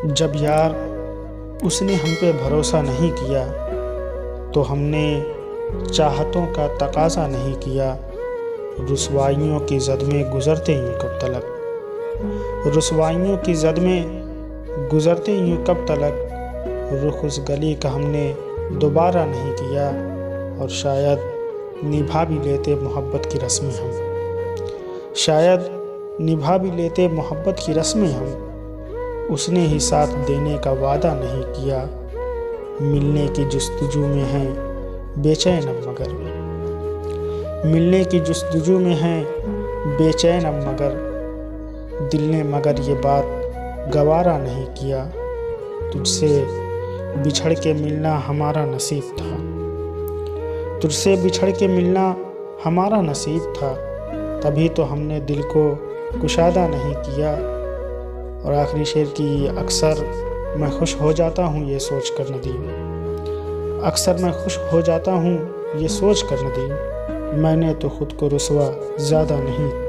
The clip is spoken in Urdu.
جب یار اس نے ہم پہ بھروسہ نہیں کیا تو ہم نے چاہتوں کا تقاضا نہیں کیا۔ رسوائیوں کی زد میں گزرتے یوں کب تلک، رسوائیوں کی زد میں گزرتے یوں کب تلک، رخ اس گلی کا ہم نے دوبارہ نہیں کیا۔ اور شاید نبھا بھی لیتے محبت کی رسمیں ہم، شاید نبھا بھی لیتے محبت کی رسمیں ہم، اس نے ہی ساتھ دینے کا وعدہ نہیں کیا۔ ملنے کی جستجو میں ہیں بے چین اب مگر، ملنے کی جستجو میں ہیں بے چین اب مگر، دل نے مگر یہ بات گوارا نہیں کیا۔ تجھ سے بچھڑ کے ملنا ہمارا نصیب تھا، تجھ سے بچھڑ کے ملنا ہمارا نصیب تھا، تبھی تو ہم نے دل کو کشادہ نہیں کیا۔ اور آخری شعر کی اکثر میں خوش ہو جاتا ہوں یہ سوچ کر ندیم، اکثر میں خوش ہو جاتا ہوں یہ سوچ کر ندیم، میں نے تو خود کو رسوا زیادہ نہیں